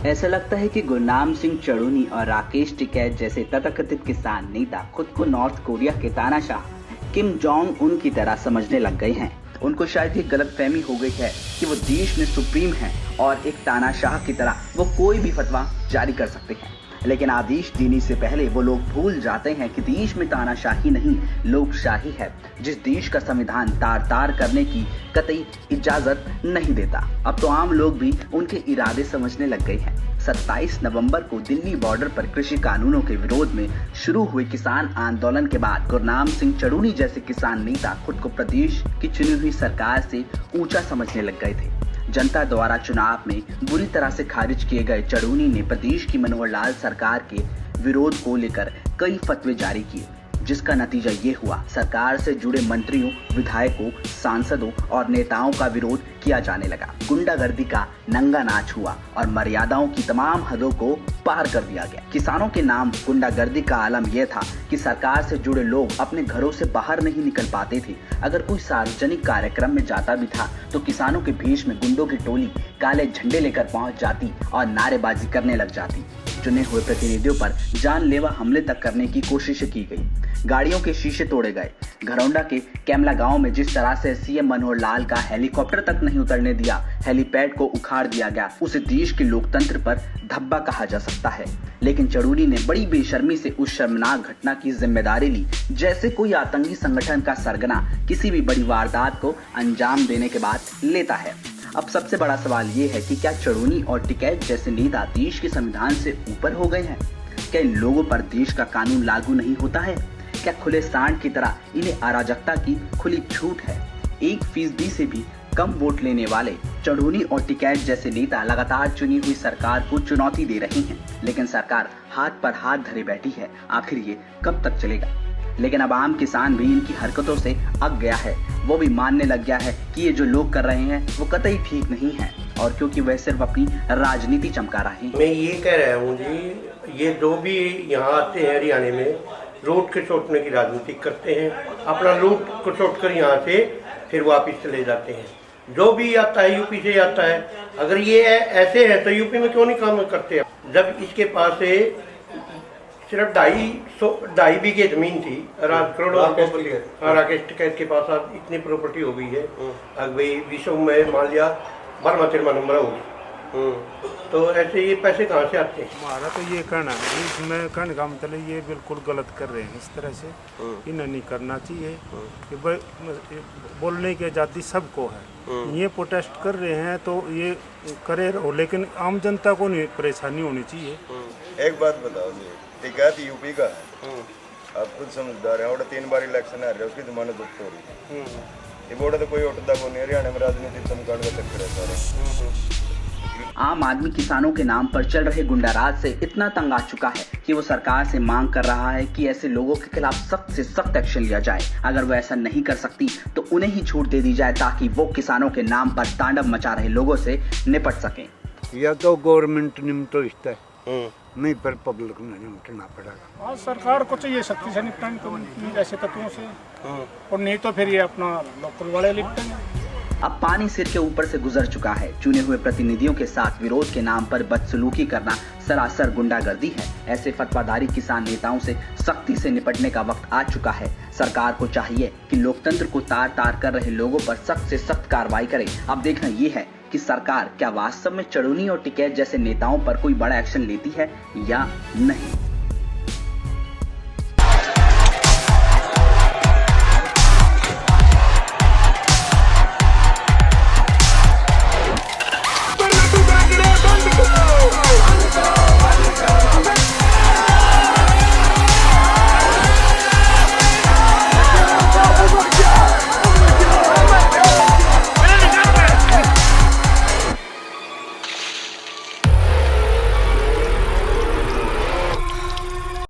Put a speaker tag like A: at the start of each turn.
A: ऐसा लगता है कि गुरनाम सिंह चढ़ूनी और राकेश टिकैत जैसे तथाकथित किसान नेता खुद को नॉर्थ कोरिया के तानाशाह किम जोंग उन की तरह समझने लग गए हैं। उनको शायद ये गलतफहमी हो गई है कि वो देश में सुप्रीम हैं और एक तानाशाह की तरह वो कोई भी फतवा जारी कर सकते हैं। लेकिन आदेश देने से पहले वो लोग भूल जाते हैं कि देश में तानाशाही नहीं लोकशाही है, जिस देश का संविधान तार तार करने की कतई इजाजत नहीं देता। अब तो आम लोग भी उनके इरादे समझने लग गए हैं। 27 नवंबर को दिल्ली बॉर्डर पर कृषि कानूनों के विरोध में शुरू हुए किसान आंदोलन के बाद गुरनाम सिंह चढ़ूनी जैसे किसान नेता खुद को प्रदेश की चुनी हुई सरकार से ऊंचा समझने लग गए थे। जनता द्वारा चुनाव में बुरी तरह से खारिज किए गए चढ़ूनी ने प्रदेश की मनोहर लाल सरकार के विरोध को लेकर कई फतवे जारी किए, जिसका नतीजा ये हुआ सरकार से जुड़े मंत्रियों, विधायकों, सांसदों और नेताओं का विरोध किया जाने लगा। गुंडागर्दी का नंगा नाच हुआ और मर्यादाओं की तमाम हदों को पार कर दिया गया। किसानों के नाम गुंडागर्दी का आलम यह था कि सरकार से जुड़े लोग अपने घरों से बाहर नहीं निकल पाते थे। अगर कोई सार्वजनिक कार्यक्रम में जाता भी था तो किसानों के भेष में गुंडों की टोली काले झंडे लेकर पहुंच जाती और नारेबाजी करने लग जाती। चुने हुए प्रतिनिधियों पर जानलेवा हमले तक करने की कोशिश की गई। गाड़ियों के शीशे तोड़े गए। घरौंडा के कैमला गांव में जिस तरह से सीएम मनोहर लाल का हेलीकॉप्टर तक नहीं उतरने दिया, हेलीपैड को उखाड़ दिया गया, उसे देश के लोकतंत्र पर धब्बा कहा जा सकता है। लेकिन चढ़ूनी ने बड़ी बेशर्मी से उस शर्मनाक घटना की जिम्मेदारी ली, जैसे कोई आतंकी संगठन का सरगना किसी भी बड़ी वारदात को अंजाम देने के बाद लेता है। अब सबसे बड़ा सवाल ये है कि क्या चढ़ूनी और टिकैत जैसे नेता देश के संविधान से ऊपर हो गए हैं? क्या इन लोगों पर देश का कानून लागू नहीं होता है? क्या खुले सांड की तरह इन्हें अराजकता की खुली छूट है? 1% से भी कम वोट लेने वाले चढ़ूनी और टिकैत जैसे नेता लगातार चुनी हुई सरकार को चुनौती दे रही हैं, लेकिन सरकार हाथ पर हाथ धरे बैठी है। आखिर ये कब तक चलेगा? लेकिन अब आम किसान भी इनकी हरकतों से अक गया है। वो भी मानने लग गया है कि ये जो लोग कर रहे हैं वो कतई ठीक नहीं है, और क्योंकि वह सिर्फ अपनी राजनीति चमका रहे हैं।
B: मैं ये कह रहा हूँ जी, ये जो भी यहाँ आते हैं हरियाणा में लूट खसोटने की राजनीति करते हैं, अपना लूट खसोट कर यहाँ से फिर वापस चले जाते हैं। जो भी आता है यूपी से आता है, अगर ये ऐसे है तो यूपी में क्यों नहीं काम करते? जब इसके पास से सिर्फ 2.5 बीघे जमीन थी, करोड़ों राकेश टिकैत के पास आज इतनी प्रॉपर्टी हो गई है। अब भाई विश्व में मान लिया 12वां नंबर होगी, तो ऐसे ये पैसे कहाँ से आते हैं?
C: हमारा तो ये कहना है, इसमें कहने का मतलब ये बिल्कुल गलत कर रहे हैं। इस तरह से इन्हें नहीं करना चाहिए कि बोलने की आज़ादी सबको है। ये प्रोटेस्ट कर रहे हैं तो ये करे रहो, लेकिन आम जनता को नहीं परेशानी होनी चाहिए।
D: एक बात बताओ जी, टिकैत यूपी का है, आप खुद समझदार हैं, और 3 बार इलेक्शन आ रहे हैं, उसकी जमानत हो रही है। ये बोर्ड तो कोई उठता को नहीं, हरियाणा में राजनीति चमकाने का चक्कर है सारा।
A: आम आदमी किसानों के नाम पर चल रहे गुंडाराज से इतना तंग आ चुका है कि वो सरकार से मांग कर रहा है कि ऐसे लोगों के खिलाफ सख्त से सख्त एक्शन लिया जाए। अगर वो ऐसा नहीं कर सकती तो उन्हें ही छूट दे दी जाए, ताकि वो किसानों के नाम पर तांडव मचा रहे लोगों से निपट सकें।
E: या तो गवर्नमेंट निपटो रिश्ता है, नहीं पर पब्लिक में निपटना पड़ेगा।
F: हाँ, सरकार को चाहिए सख्ती से निपटाने ऐसे तत्वों से, और नहीं तो फिर ये अपना लोकल वाले निपटेंगे।
A: अब पानी सिर के ऊपर से गुजर चुका है। चुने हुए प्रतिनिधियों के साथ विरोध के नाम पर बदसलूकी करना सरासर गुंडागर्दी है। ऐसे फतवादारी किसान नेताओं से सख्ती से निपटने का वक्त आ चुका है। सरकार को चाहिए कि लोकतंत्र को तार तार कर रहे लोगों पर सख्त से सख्त कार्रवाई करे। अब देखना ये है कि सरकार क्या वास्तव में चढ़ूनी और टिकैत जैसे नेताओं पर कोई बड़ा एक्शन लेती है या नहीं।